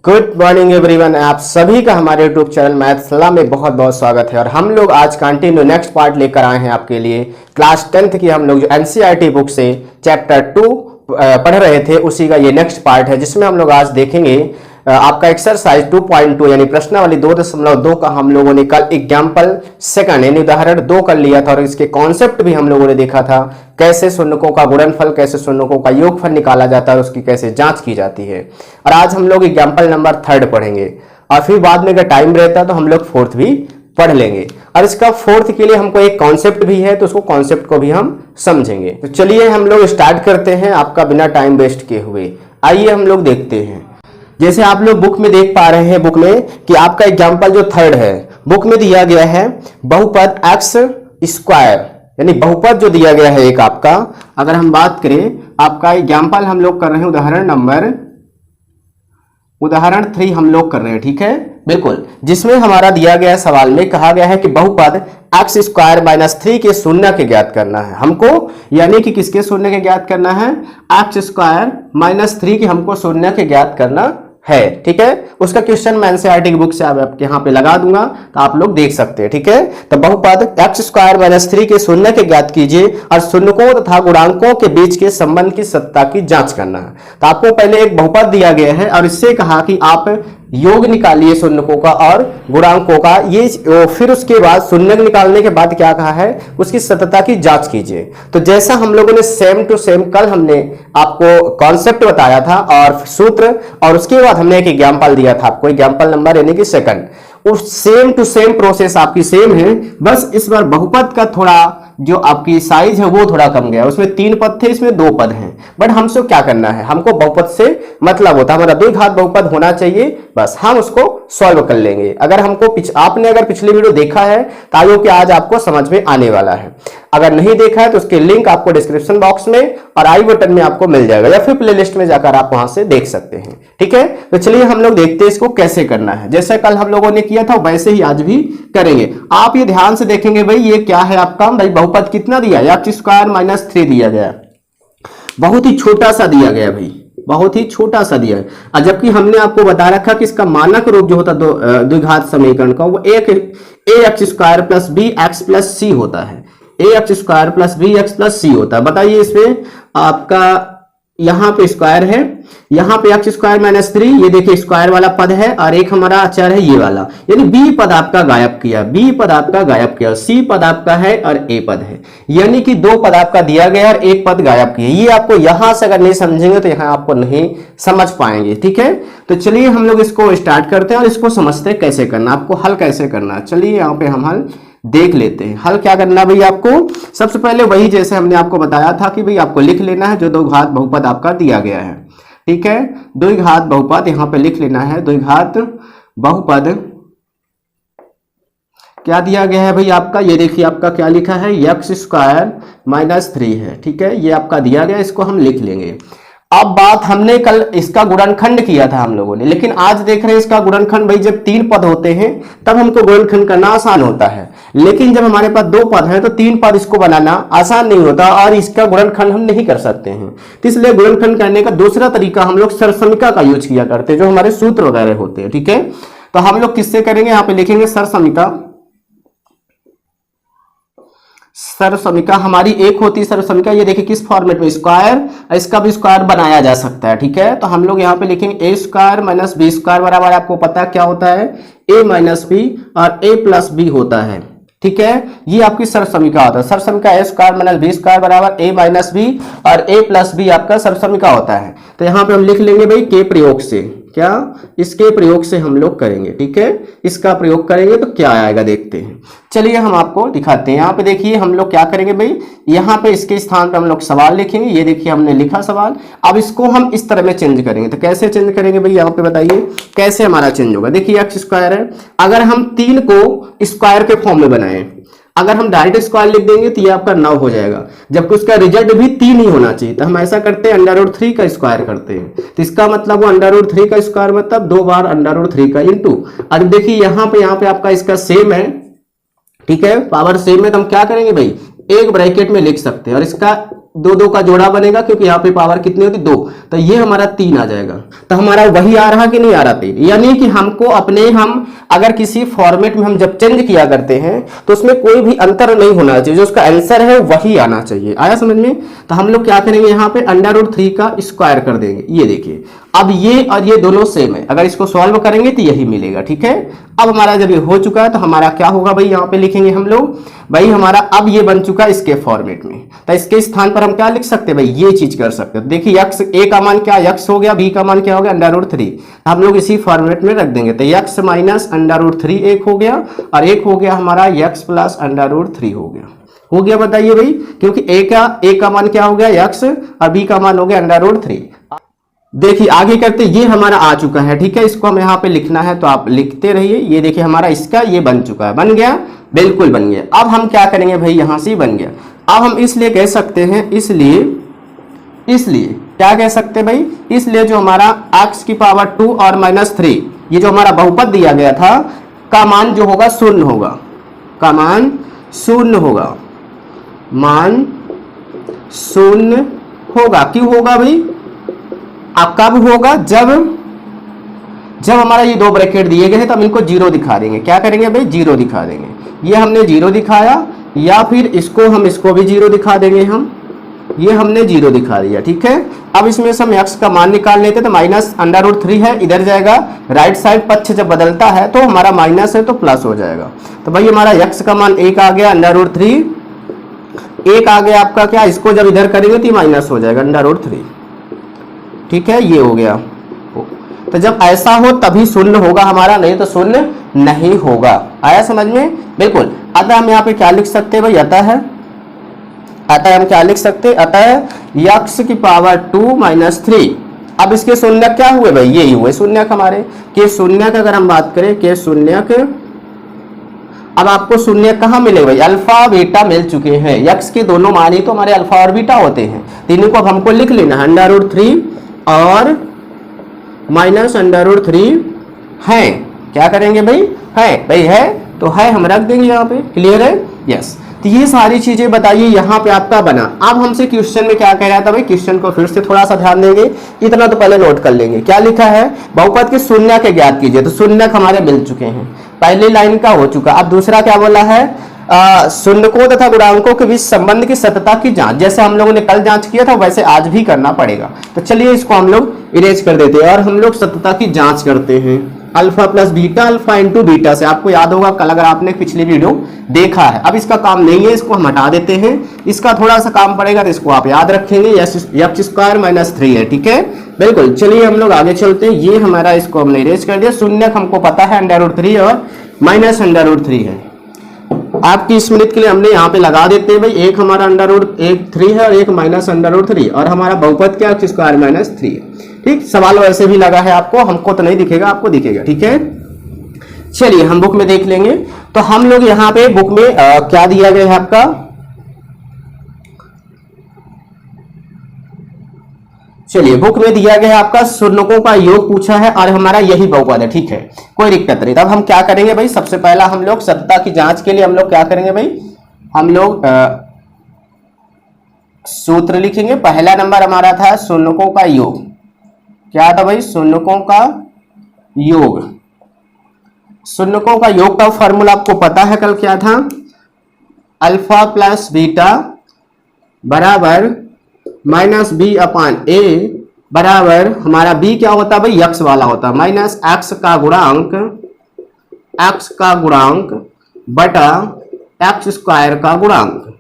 Good morning everyone. आप सभी का हमारे यूट्यूब चैनल मैथ्सला में बहुत बहुत स्वागत है। और हम लोग आज कंटिन्यू नेक्स्ट पार्ट लेकर आए हैं आपके लिए। क्लास 10th की हम लोग जो एनसीईआरटी बुक से चैप्टर 2 पढ़ रहे थे उसी का ये नेक्स्ट पार्ट है, जिसमें हम लोग आज देखेंगे आपका एक्सरसाइज 2.2 यानी प्रश्नावली 2.2 का हम लोगों ने कल एग्जाम्पल सेकंड यानी उदाहरण 2 कर लिया था और इसके कॉन्सेप्ट भी हम लोगों ने देखा था, कैसे शून्यकों का गुणनफल, कैसे शून्यकों का योगफल निकाला जाता है और उसकी कैसे जांच की जाती है। और आज हम लोग एग्जाम्पल नंबर 3 पढ़ेंगे और फिर बाद में अगर टाइम रहता है तो हम लोग 4th भी पढ़ लेंगे। और इसका 4th के लिए हमको एक कॉन्सेप्ट भी है तो उसको कॉन्सेप्ट को भी हम समझेंगे। तो चलिए हम लोग स्टार्ट करते हैं आपका बिना टाइम वेस्ट किए हुए। आइए हम लोग देखते हैं। जैसे आप लोग बुक में देख पा रहे हैं बुक में कि आपका एग्जाम्पल जो 3rd है बुक में दिया गया है बहुपद एक्स स्क्वायर यानी बहुपद जो दिया गया है एक आपका, अगर हम बात करें आपका एग्जाम्पल हम लोग कर रहे हैं उदाहरण 3 हम लोग कर रहे हैं, ठीक है बिल्कुल, जिसमें हमारा दिया गया सवाल में कहा गया है कि बहुपद एक्स स्क्वायर माइनस 3 के शून्य के ज्ञात करना है हमको, यानी कि किसके शून्य के ज्ञात करना है, एक्स स्क्वायर माइनस 3 के हमको शून्य के ज्ञात करना है, ठीक है। उसका क्वेश्चन मैं एनसीईआरटी की बुक से आपके यहाँ पे लगा दूंगा तो आप लोग देख सकते हैं, ठीक है। तो बहुपद एक्स स्क्वायर माइनस 3 के शून्य के ज्ञात कीजिए और शून्यकों तथा गुणांकों के बीच के संबंध की सत्ता की जांच करना है। तो आपको पहले एक बहुपद दिया गया है और इससे कहा कि आप योग निकालिए शून्यकों का और गुणांकों का, ये फिर उसके बाद शून्य निकालने के बाद क्या कहा है, उसकी सत्यता की जांच कीजिए। तो जैसा हम लोगों ने सेम टू सेम कल हमने आपको कॉन्सेप्ट बताया था और सूत्र, और उसके बाद हमने एक एग्जाम्पल दिया था आपको, एग्जाम्पल नंबर यानी कि सेकंड, उस सेम टू सेम प्रोसेस आपकी सेम है, बस इस बार बहुपद का थोड़ा जो आपकी साइज है वो थोड़ा कम गया। उसमें 3 पद थे, इसमें 2 पद हैं। बट हमसे क्या करना है, हमको बहुपद से मतलब होता है हमारा द्विघात बहुपद होना चाहिए, बस हम उसको सॉल्व कर लेंगे। अगर हमको आपने अगर पिछली वीडियो देखा है तो आयो कि आज आपको समझ में आने वाला है। अगर नहीं देखा है तो उसके लिंक आपको डिस्क्रिप्शन बॉक्स में और आई बटन में आपको मिल जाएगा या फिर प्लेलिस्ट में जाकर आप वहां से देख सकते हैं, ठीक है। तो चलिए हम लोग देखते हैं इसको कैसे करना है। जैसे कल हम लोगों ने किया था वैसे ही आज भी करेंगे। आप ये ध्यान से देखेंगे भाई, ये क्या है आपका, भाई बहुपद कितना दिया है, एक्स स्क्वायर माइनस 3 दिया गया, बहुत ही छोटा सा दिया गया भाई, बहुत ही छोटा सा दिया है। जबकि हमने आपको बता रखा कि इसका मानक रूप जो होता है द्विघात समीकरण का वो A x square plus B x plus C होता है, A x square plus B x plus C होता है। बताइए इसमें आपका यहां पे स्क्वायर है, यहां पे एक्स स्क्वायर माइनस 3, ये देखिए स्क्वायर वाला पद है और एक हमारा अचर है ये वाला, यानी बी पद आपका गायब किया, बी पद आपका गायब किया, सी पद आपका है और ए पद है, यानी कि 2 पद आपका दिया गया और 1 पद गायब किया। ये आपको यहां से अगर नहीं समझेंगे तो यहां आपको नहीं समझ पाएंगे, ठीक है। तो चलिए हम लोग इसको स्टार्ट करते हैं और इसको समझते हैं कैसे करना, आपको हल कैसे करना है। चलिए यहाँ पे हम हल देख लेते हैं। हल क्या करना भाई, आपको सबसे पहले वही जैसे हमने आपको बताया था कि भाई आपको लिख लेना है जो द्विघात बहुपद आपका दिया गया है, ठीक है। द्विघात बहुपद यहां पे लिख लेना है, द्विघात बहुपद क्या दिया गया है भाई आपका, ये देखिए आपका क्या लिखा है, एक्स स्क्वायर माइनस 3 है, ठीक है, ये आपका दिया गया, इसको हम लिख लेंगे। अब बात हमने कल इसका गुणनखंड किया था हम लोगों ने, लेकिन आज देख रहे हैं इसका गुणनखंड भाई जब 3 पद होते हैं तब हमको गुणनखंड करना आसान होता है, लेकिन जब हमारे पास 2 पद है तो 3 पद इसको बनाना आसान नहीं होता और इसका गुणनखंड हम नहीं कर सकते हैं। तो इसलिए गुणनखंड करने का दूसरा तरीका हम लोग सरसमिका का यूज किया करते हैं, जो हमारे सूत्र वगैरह होते हैं, ठीक है। तो हम लोग किससे करेंगे, यहाँ पे लिखेंगे सरसमिका। सरसमिका हमारी एक होती है सरसमिका, ये देखिए किस फॉर्मेट में, स्क्वायर, इसका भी स्क्वायर बनाया जा सकता है, ठीक है। तो हम लोग यहाँ पे लिखेंगे ए स्क्वायर माइनस बी स्क्वायर बराबर, आपको पता क्या होता है, ए माइनस बी और ए प्लस बी होता है, ठीक है। ये आपकी सरसमिका होता है। सरसमिका ए स्क्वायर माइनस बी स्क्वायर बराबर ए माइनस बी और ए प्लस बी आपका सरसमिका होता है। तो यहाँ पे हम लिख लेंगे भाई के प्रयोग से, क्या, इसके प्रयोग से हम लोग करेंगे, ठीक है। इसका प्रयोग करेंगे तो क्या आएगा देखते हैं। चलिए हम आपको दिखाते हैं। यहाँ पे देखिए हम लोग क्या करेंगे भाई, यहाँ पे इसके स्थान पे हम लोग सवाल लिखेंगे, ये देखिए हमने लिखा सवाल। अब इसको हम इस तरह में चेंज करेंगे, तो कैसे चेंज करेंगे भाई, यहाँ पे बताइए कैसे हमारा चेंज होगा। देखिए एक्स स्क्वायर है, अगर हम 3 को स्क्वायर के फॉर्म में बनाए, अगर हम डायरेक्ट स्क्वायर लिख देंगे तो ये आपका 9 हो जाएगा, जबकि उसका रिजल्ट भी 3 ही होना चाहिए। तो हम ऐसा करते हैं √3 का स्क्वायर करते हैं, तो इसका मतलब वो √3 का स्क्वायर मतलब 2 बार √3 का इंटू। अब देखिए यहाँ पे आपका इसका सेम है, ठीक है, पावर सेम है, तो हम क्या करेंगे भाई, एक ब्रैकेट में लिख सकते हैं और इसका दो दो का जोड़ा बनेगा, क्योंकि यहाँ पे पावर कितनी होती 2, तो ये हमारा 3 आ जाएगा। तो हमारा वही आ रहा कि नहीं आ रहा 3, यानी कि हमको अपने हम अगर किसी फॉर्मेट में हम जब चेंज किया करते हैं तो उसमें कोई भी अंतर नहीं होना चाहिए, जो उसका आंसर है वही आना चाहिए। आया समझ में? तो हम लोग क्या करेंगे, यहाँ पे √3 का स्क्वायर कर देंगे। ये देखिए अब ये और ये दोनों सेम है, अगर इसको सॉल्व करेंगे तो यही मिलेगा। ठीक है, अब हमारा जब ये हो चुका है तो हमारा क्या होगा भाई, यहाँ पे लिखेंगे हम लोग भाई हमारा अब ये बन चुका है इसके फॉर्मेट में, तो इसके स्थान पर हम क्या लिख सकते हैं भाई, ये चीज कर सकते हैं। देखिए x a का मान क्या, x हो गया, b का मान क्या हो गया √3, हम लोग इसी फॉर्मेट में रख देंगे। तो x माइनस √3 एक हो गया, और एक हो गया हमारा x प्लस √3 हो गया बताइए भाई, क्योंकि a का मान क्या हो गया x और b का मान हो गया √3। देखिए आगे करते, ये हमारा आ चुका है। ठीक है, इसको हम यहाँ पे लिखना है तो आप लिखते रहिए। ये देखिए हमारा इसका ये बन चुका है, बन गया, बिल्कुल बन गया। अब हम क्या करेंगे भाई, यहां से बन गया। अब हम इसलिए कह सकते हैं, इसलिए क्या कह सकते हैं भाई, इसलिए जो हमारा x की पावर 2 और -3 ये जो हमारा बहुपद दिया गया था का मान जो होगा 0 होगा, का मान 0 होगा, मान 0 होगा। क्यों होगा भाई, अब कब होगा, जब हमारा ये दो ब्रैकेट दिए गए हैं तो हम इनको 0 दिखा देंगे। क्या करेंगे भाई, 0 दिखा देंगे। ये हमने 0 दिखाया, या फिर इसको भी 0 दिखा देंगे हम, ये हमने 0 दिखा दिया। ठीक है, अब इसमें से हम x का मान निकाल लेते तो -√3 है, इधर जाएगा, राइट साइड पक्ष जब बदलता है तो हमारा माइनस है तो प्लस हो जाएगा। तो भाई हमारा x का मान 1 आ गया, √3 1 आ गया आपका क्या, इसको जब इधर करेंगे तो माइनस हो जाएगा √3। ठीक है, ये हो गया। तो जब ऐसा हो तभी 0 होगा हमारा, नहीं तो 0 नहीं होगा। आया समझ में? बिल्कुल। अतः हम यहाँ पे क्या लिख सकते हैं भाई, अतः हम क्या लिख सकते हैं, अतः x की पावर 2 - 3। अब इसके शून्यक क्या हुए भाई, यही हुए शून्यक हमारे के शून्यक। अगर हम बात करें के शून्यक, अब आपको शून्य कहाँ मिले भाई, अल्फा बीटा मिल चुके हैं। x के दोनों मान ही तो हमारे अल्फा और बीटा होते हैं, तीनों को अब हमको लिख लेना, √3 और -√3 है। क्या करेंगे भाई, है तो है, हम रख देंगे यहाँ पे। क्लियर है? यस। तो ये सारी चीजें बताइए यहाँ पे आपका बना। अब हमसे क्वेश्चन में क्या कह रहा था भाई, क्वेश्चन को फिर से थोड़ा सा ध्यान देंगे, इतना तो पहले नोट कर लेंगे। क्या लिखा है, बहुपद के शून्य के ज्ञात कीजिए। तो शून्यक हमारे मिल चुके हैं, पहली लाइन का हो चुका। अब दूसरा क्या बोला है, शून्यकों तथा गुणांकों के बीच संबंध की सतता की जांच। जैसे हम लोगों ने कल जांच किया था वैसे आज भी करना पड़ेगा। तो चलिए इसको हम लोग इरेज कर देते हैं और हम लोग सतता की जांच करते हैं। Alpha plus beta, alpha into beta से, आपको याद होगा कल अगर आपने पिछली वीडियो देखा है। अब इसका काम नहीं है, इसको हम हटा देते हैं। इसका थोड़ा सा काम पड़ेगा तो इसको आप याद रखेंगे, x² - 3 है। ठीक है, बिल्कुल। चलिए हम लोग आगे चलते हैं। ये हमारा, इसको हमने इरेज कर दिया। शून्यक हमको पता है √3 और -√3 है। आपकी स्मृति के लिए हमने यहाँ पे लगा देते हैं भाई, एक हमारा √3 है और एक -√3, और हमारा बहुपद क्या, x² - 3 है। ठीक, सवाल वैसे भी लगा है आपको, हमको तो नहीं दिखेगा, आपको दिखेगा। ठीक है, चलिए हम बुक में देख लेंगे। तो हम लोग यहाँ पे बुक में क्या दिया गया है आपका, चलिए बुक में दिया गया है आपका शून्यकों का योग पूछा है और हमारा यही बहुपद है। ठीक है, कोई दिक्कत नहीं। तब हम क्या करेंगे भाई, सबसे पहला हम लोग सतता की जांच के लिए हम लोग क्या करेंगे भाई, हम लोग सूत्र लिखेंगे। पहला नंबर हमारा था शून्यकों का योग। क्या था भाई, शून्यकों का योग। शून्यकों का योग का फॉर्मूला आपको पता है कल क्या था, अल्फा प्लस बीटा बराबर -b/a बराबर हमारा b क्या होता है भाई, x वाला होता है, माइनस x का गुणांक बटा x² का गुणांक।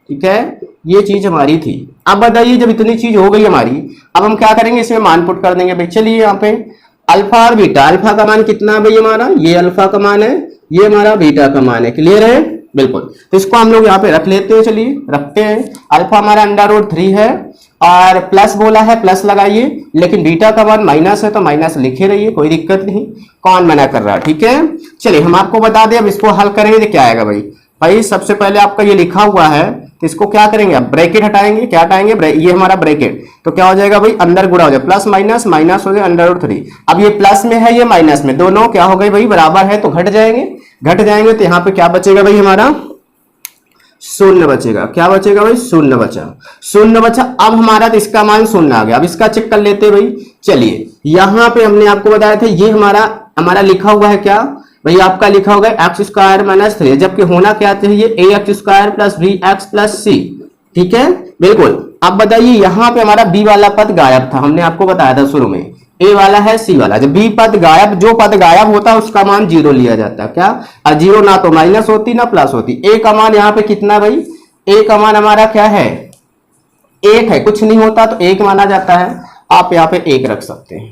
ठीक है, ये चीज हमारी थी। अब बताइए जब इतनी चीज हो गई हमारी, अब हम क्या करेंगे, इसमें मान पुट कर देंगे भाई। चलिए यहाँ पे अल्फा और बीटा, अल्फा का मान कितना है भाई हमारा, ये अल्फा का मान है, ये हमारा बीटा का मान है। क्लियर है? बिल्कुल। तो इसको हम लोग यहाँ पे रख लेते हैं। चलिए रखते हैं। अल्फा हमारा √3 है और प्लस बोला है, प्लस लगाइए, लेकिन बीटा का मान माइनस है तो माइनस लिखे रहिए, कोई दिक्कत नहीं, कौन मना कर रहा है। ठीक है, चलिए हम आपको बता दें, अब इसको हल करेंगे तो क्या आएगा भाई सबसे पहले आपका ये लिखा हुआ है तो इसको क्या करेंगे, अब ब्रैकेट हटाएंगे। क्या हटाएंगे, ये हमारा ब्रैकेट, तो क्या हो जाएगा भाई, अंदर गुणा हो जाएगा, प्लस माइनस माइनस हो जाएगा √3। अब ये प्लस में है, ये माइनस में, दोनों क्या हो गए भाई, बराबर है तो घट जाएंगे। तो यहाँ पे क्या बचेगा भाई हमारा शून्य बचेगा। क्या बचेगा भाई? शून्य बचा, शून्य बचा। अब हमारा तो इसका मान शून्य आ गया। अब इसका चेक कर लेते हैं भाई। चलिए यहाँ पे हमने आपको बताया था ये हमारा लिखा हुआ है क्या भाई? आपका लिखा होगा एक्स स्क्वायर माइनस 3, जबकि होना क्या चाहिए? A x square plus B x plus C. ठीक है, बिल्कुल। अब बताइए यहाँ पे हमारा बी वाला पद गायब था, हमने आपको बताया था शुरू में। ए वाला है, सी वाला। जब बी पद गायब, जो पद गायब होता है उसका मान 0 लिया जाता है। क्या? और 0 ना तो माइनस होती ना प्लस होती। ए का मान यहाँ पे कितना भाई? ए का मान हमारा क्या है? 1 है। कुछ नहीं होता तो 1 माना जाता है। आप यहाँ पे 1 रख सकते हैं।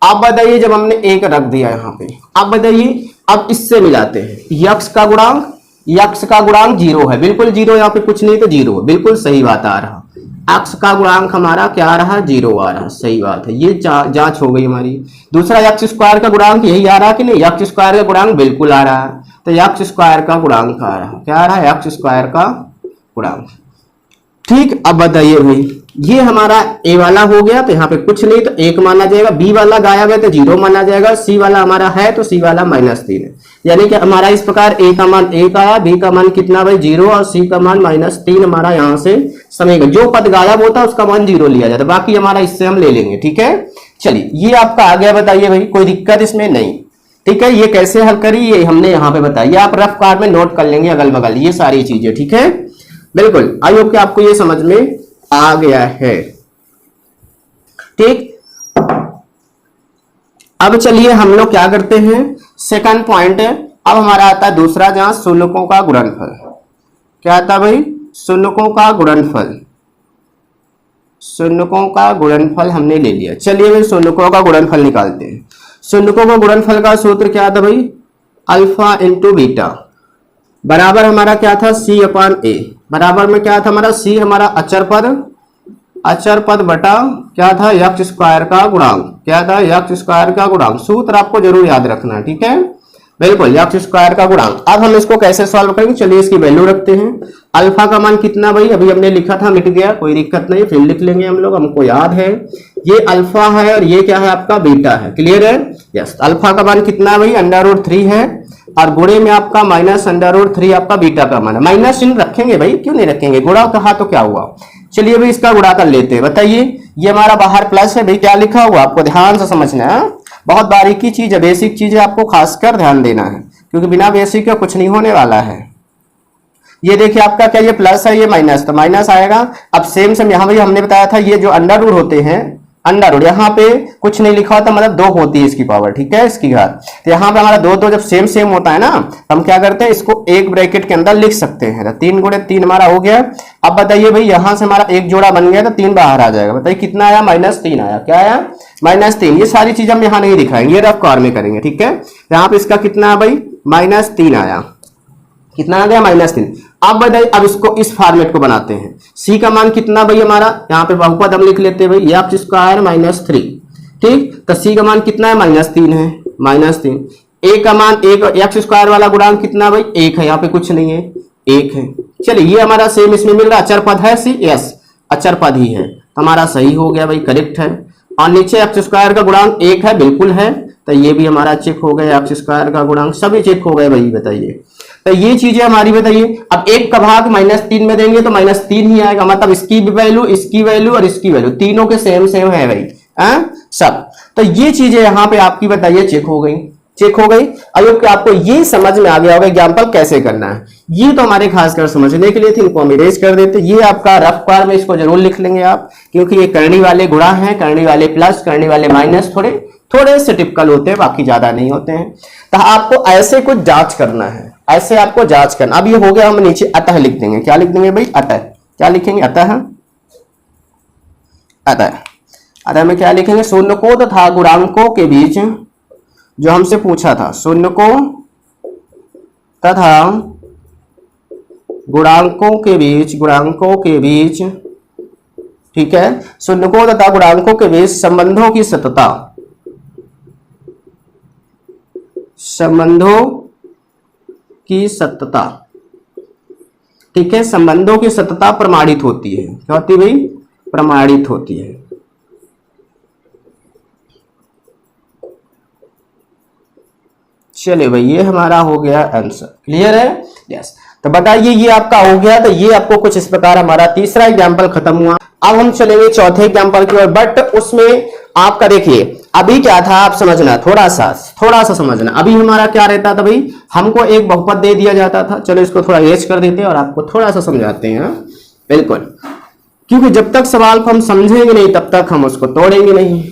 अब बताइए जब हमने 1 रख दिया यहाँ पे, अब बताइए अब इससे मिलाते हैं। यक्स का गुणांक, यक्स का गुणांक 0 है, बिल्कुल 0। यहाँ पे कुछ नहीं तो 0 है, बिल्कुल सही बात आ रहा। एक्स का गुणांक हमारा क्या आ रहा? 0 आ रहा। सही बात है, ये जांच हो गई हमारी। दूसरा यक्स स्क्वायर का गुणांक यही आ रहा कि नहीं? यक्स स्क्वायर का गुणांक बिल्कुल आ रहा है। तो यक्स स्क्वायर का गुणांक आ रहा, क्या आ रहा है? यक्स स्क्वायर का गुणांक। ठीक, अब बताइए भाई ये हमारा ए वाला हो गया, तो यहाँ पे कुछ नहीं तो 1 माना जाएगा। बी वाला गायब है तो 0 माना जाएगा। सी वाला हमारा है तो सी वाला -3 है। यानी कि हमारा इस प्रकार ए का मान 1 आया, बी का मान कितना भाई? 0, और सी का मान -3 हमारा यहाँ से समेगा। जो पद गायब होता है उसका मान 0 लिया जाता है, बाकी हमारा इससे हम ले लेंगे। ठीक है, चलिए ये आपका आ गया। बताइए भाई कोई दिक्कत इसमें? नहीं। ठीक है, ये कैसे हल करी ये हमने यहाँ पे बताया। ये आप रफ कार्ड में नोट कर लेंगे अगल बगल ये सारी चीजें। ठीक है, बिल्कुल। आई होप कि आपको ये समझ में आ गया है। ठीक, अब चलिए हम लोग क्या करते हैं, सेकंड पॉइंट है। अब हमारा आता है दूसरा, जहां शून्यकों का गुणनफल। क्या आता है भाई? शून्यकों का गुणनफल। शून्यकों का गुणनफल हमने ले लिया। चलिए भाई शून्यकों का गुणनफल निकालते हैं। शून्यकों का गुणनफल का सूत्र क्या था भाई? अल्फा इंटू बीटा बराबर हमारा क्या था? सी अपान ए। बराबर में क्या था हमारा? सी हमारा अचर पद, अचर पद बटा क्या था? यक्स स्क्वायर का गुणांक। क्या था? यक्स स्क्वायर का गुणांक। सूत्र आपको जरूर याद रखना है। ठीक है, बिल्कुल, यक्स स्क्वायर का गुणांक। अब हम इसको कैसे सॉल्व करेंगे? चलिए इसकी वैल्यू रखते हैं। अल्फा का मान कितना भाई? अभी हमने लिखा था, मिट गया, कोई दिक्कत नहीं, फिर लिख लेंगे हम लोग, हमको याद है। ये अल्फा है और ये क्या है आपका? बीटा है। क्लियर है? यस। अल्फा का मान कितना भाई? √3 है, और गुणे में आपका -√3 आपका बीटा का मान है। माइनस चिन्ह रखेंगे भाई, क्यों नहीं रखेंगे? गुणा कहा तो क्या हुआ? चलिए भाई इसका गुणा कर लेते हैं। बताइए ये हमारा बाहर प्लस है भाई, क्या लिखा हुआ आपको ध्यान से समझना है। बहुत बारीकी चीज है, बेसिक चीज है, आपको खासकर ध्यान देना है, क्योंकि बिना बेसिक के कुछ नहीं होने वाला है। ये देखिए आपका क्या, ये प्लस है, ये माइनस, तो माइनस आएगा। अब सेम यहाँ भाई हमने बताया था ये जो अंडर रूट होते हैं, अंडर रूट यहाँ पे कुछ नहीं लिखा होता, मतलब 2 होती है इसकी पावर। ठीक है, इसकी घात। तो यहाँ पे हमारा 2 जब सेम सेम होता है ना, तो हम क्या करते हैं, इसको एक ब्रैकेट के अंदर लिख सकते हैं। 3 × 3 हमारा हो गया। अब बताइए भाई यहाँ से हमारा एक जोड़ा बन गया तो 3 बाहर आ जाएगा। बताइए कितना आया? -3 आया। क्या आया? -3। ये सारी चीज हम यहाँ नहीं दिखाएंगे, ये रफ कार में करेंगे। ठीक है, यहाँ पे इसका कितना भाई? -3 आया। कितना आ गया? -3। अब बताइए, अब इसको इस फॉर्मेट को बनाते हैं। सी का मान कितना भाई हमारा? यहाँ पे बहुपद हम लिख लेते हैं भाई, एक्स स्क्वायर -3। ठीक, तो सी का मान कितना है? -3 है, -3। ए का मान, एक एक्स स्क्वायर वाला गुणांक कितना भाई? 1 है, यहाँ पे कुछ नहीं है, 1 है। चलिए ये हमारा सेम इसमें मिल रहा, अचर पद है सी, यस अचर पद ही है, हमारा सही हो गया भाई, करेक्ट है। और नीचे एक्स स्क्वायर का गुणांक 1 है, बिल्कुल है, तो ये भी हमारा चेक हो गया। एक्स स्क्वायर का गुणांक सभी चेक हो गए भाई। बताइए तो ये चीजें हमारी बताइए। अब 1 का भाग -3 में देंगे तो -3 ही आएगा, मतलब इसकी भी वैल्यू, इसकी वैल्यू और इसकी वैल्यू तीनों के सेम सेम है भाई, सब। तो ये चीजें यहाँ पे आपकी बताइए चेक हो गई, चेक हो गई। अयोग आपको ये समझ में आ गया होगा एग्जाम्पल कैसे करना है। ये तो हमारे खासकर समझने के लिए थी, इनको हम इरेज कर देते। ये आपका रफ कार में इसको जरूर लिख लेंगे आप, क्योंकि ये करनी वाले गुणा हैं, करनी वाले प्लस, करने वाले माइनस, थोड़े से टिपिकल होते हैं, बाकी ज्यादा नहीं होते हैं। तो आपको ऐसे कुछ जांच करना है, ऐसे आपको जांच करना। अब ये हो गया, हम नीचे अतः लिख देंगे। क्या लिख देंगे भाई? अतः। क्या लिखेंगे? अतः। अतः अतः में क्या लिखेंगे? शून्यकों तथा गुणांकों के बीच, जो हमसे पूछा था, शून्यकों तथा गुणांकों के बीच, गुणांकों के बीच, ठीक है, शून्यकों तथा गुणांकों के बीच संबंधों की सततता, संबंधों की सततता, ठीक है, संबंधों की सततता प्रमाणित होती है। क्या होती है भाई? प्रमाणित होती है। चलिए भाई ये हमारा हो गया आंसर, क्लियर है? यस। तो बताइए ये आपका हो गया। तो ये आपको कुछ इस प्रकार हमारा तीसरा एग्जाम्पल खत्म हुआ। अब हम चलेंगे चौथे एग्जाम्पल की ओर, बट उसमें आपका देखिए अभी क्या था आप समझना, थोड़ा सा समझना। अभी हमारा क्या रहता था भाई, हमको एक बहुपद दे दिया जाता था। चलो इसको थोड़ा एज कर देते हैं और आपको थोड़ा सा समझाते हैं। बिल्कुल, क्योंकि जब तक सवाल को हम समझेंगे नहीं तब तक हम उसको तोड़ेंगे नहीं।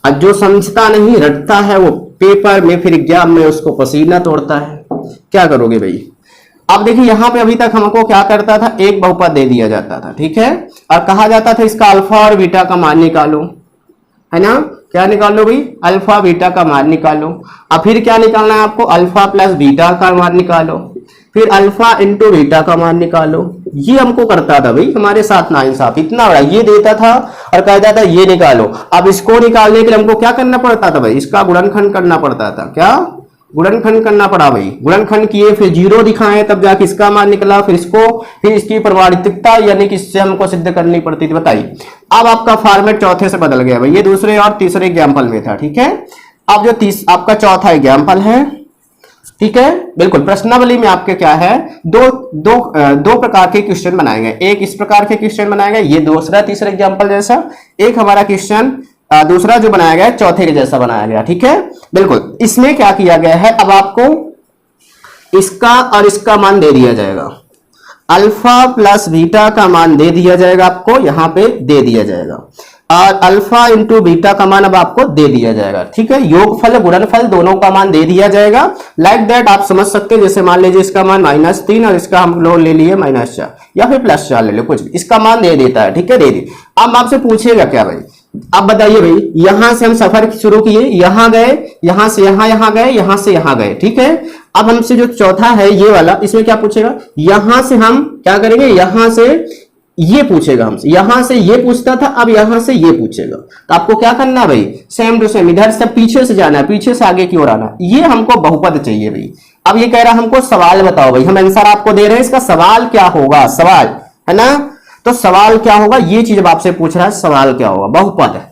और जो समझता नहीं रटता है वो पेपर में फिर एग्जाम में उसको पसीना तोड़ता है। क्या करोगे भाई। अब देखिए यहाँ पे अभी तक हमको क्या करता था, एक बहुपद दे दिया जाता था, ठीक है, और कहा जाता था इसका अल्फा और बीटा का मान निकालो, है ना। क्या निकाल लो भाई, अल्फा बीटा का मान निकालो। अब फिर क्या निकालना है आपको, अल्फा प्लस बीटा का मान निकालो, फिर अल्फा इंटू बीटा का मान निकालो। ये हमको करता था भाई हमारे साथ नाइंसाफ, इतना बड़ा ये देता था और कहता था ये निकालो। अब इसको निकालने के लिए हमको क्या करना पड़ता था भाई, इसका गुणनखंड करना पड़ता था। क्या गुणनखंड करना पड़ा भाई, गुणनखंड किए फिर जीरो दिखाए तब जाके इसका मान निकला, फिर इसको, फिर इसकी प्रमाणिकता यानी कि इससे हमको सिद्ध करनी पड़ती थी। बताइए अब आपका फॉर्मेट चौथे से बदल गया भाई, ये दूसरे और तीसरे एग्जाम्पल में था, ठीक है। अब जो आपका चौथा एग्जाम्पल है, ठीक है, बिल्कुल प्रश्नावली में आपके क्या है, दो प्रकार के क्वेश्चन बनाए गए। एक इस प्रकार के क्वेश्चन बनाए गए, ये दूसरा तीसरे एग्जाम्पल जैसा। एक हमारा क्वेश्चन दूसरा जो बनाया गया चौथे के जैसा बनाया गया, ठीक है। बिल्कुल इसमें क्या किया गया है, अब आपको इसका और इसका मान दे दिया जाएगा, अल्फा प्लस बीटा का मान दे दिया जाएगा, आपको यहां पे दे दिया जाएगा, और अल्फा इंटू बीटा का मान अब आपको दे दिया जाएगा, ठीक है। योगफल गुणनफल दोनों का मान दे दिया जाएगा। लाइक दैट आप समझ सकते हैं, जैसे मान लीजिए इसका मान -3 और इसका हम लोग ले लिए -4 या फिर +4 ले लो, कुछ भी इसका मान दे देता है, ठीक है, दे दी। अब आपसे पूछेगा क्या भाई, अब बताइए भाई, यहां से हम सफर शुरू किए, यहां गए, यहां से यहां गए, यहां से यहां गए, ठीक है। अब हमसे जो चौथा है ये वाला, इसमें क्या पूछेगा, यहां से हम क्या करेंगे, यहां से ये पूछेगा हमसे, यहां से ये पूछता था, अब यहां से ये पूछेगा। तो आपको क्या करना भाई, सेम टू सेम, इधर से पीछे से जाना है, पीछे से आगे की ओर आना। ये हमको बहुपद चाहिए भाई। अब ये कह रहा हमको सवाल बताओ भाई, हम आंसर आपको दे रहे हैं, इसका सवाल क्या होगा, सवाल है ना। तो सवाल क्या होगा, ये चीज आपसे पूछ रहा है, सवाल क्या होगा, बहुपद है।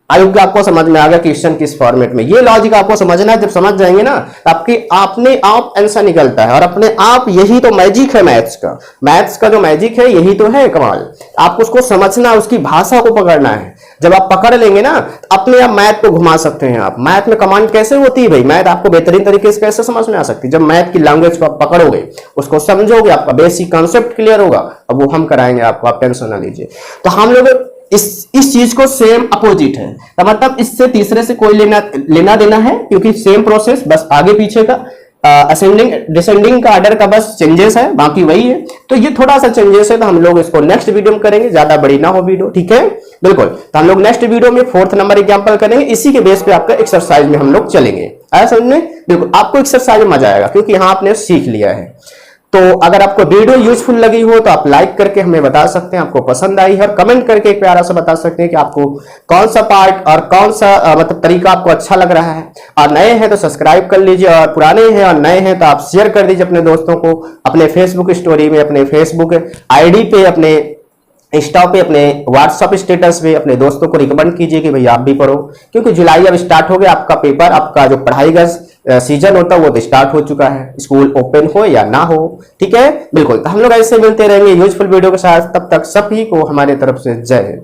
आयोग आपको समझ में आ गया क्वेश्चन किस फॉर्मेट में, ये लॉजिक आपको समझना है। जब समझ जाएंगे ना तो आपके अपने आप आंसर निकलता है, और अपने आप यही तो मैजिक है मैथ्स का जो मैजिक है यही तो है कमाल। आपको उसको समझना, उसकी भाषा को पकड़ना है। जब आप पकड़ लेंगे ना तो अपने आप मैथ को घुमा सकते हैं आप। मैथ में कमांड कैसे होती है भाई, मैथ आपको बेहतरीन तरीके से कैसे समझ में आ सकती है, जब मैथ की लैंग्वेज को आप पकड़ोगे, उसको समझोगे, आपका बेसिक कॉन्सेप्ट क्लियर होगा। अब वो हम कराएंगे आपको, आप टेंशन ना लीजिए। तो हम लोग इस चीज को सेम अपोजिट है, तो मतलब इससे तीसरे से कोई लेना देना है, क्योंकि सेम प्रोसेस, बस आगे पीछे का असेंडिंग डिसेंडिंग का ऑर्डर का बस चेंजेस है, बाकी वही है। तो ये थोड़ा सा चेंजेस है, तो हम लोग इसको नेक्स्ट वीडियो में करेंगे, ज्यादा बड़ी ना हो वीडियो, ठीक है। बिल्कुल, तो हम लोग नेक्स्ट वीडियो में 4th नंबर एग्जांपल करेंगे, इसी के बेस पे आपका एक्सरसाइज में हम लोग चलेंगे। आया समझ में, बिल्कुल आपको एक्सरसाइज में मजा आएगा, क्योंकि यहाँ आपने सीख लिया है। तो अगर आपको वीडियो यूजफुल लगी हो तो आप लाइक करके हमें बता सकते हैं आपको पसंद आई है, और कमेंट करके एक प्यारा सा बता सकते हैं कि आपको कौन सा पार्ट और कौन सा मतलब तरीका आपको अच्छा लग रहा है। और नए हैं तो सब्सक्राइब कर लीजिए, और पुराने हैं और नए हैं तो आप शेयर कर दीजिए अपने दोस्तों को, अपने फेसबुक स्टोरी में, अपने फेसबुक आईडी पे, अपने इंस्टा पे, अपने व्हाट्सएप स्टेटस पे अपने दोस्तों को रिकमेंड कीजिए कि भाई आप भी पढ़ो, क्योंकि जुलाई अब स्टार्ट हो गया, आपका पेपर, आपका जो पढ़ाई का सीजन होता है वो तो स्टार्ट हो चुका है, स्कूल ओपन हो या ना हो, ठीक है। बिल्कुल, तो हम लोग ऐसे मिलते रहेंगे यूजफुल वीडियो के साथ, तब तक सभी को हमारे तरफ से जय हिंद।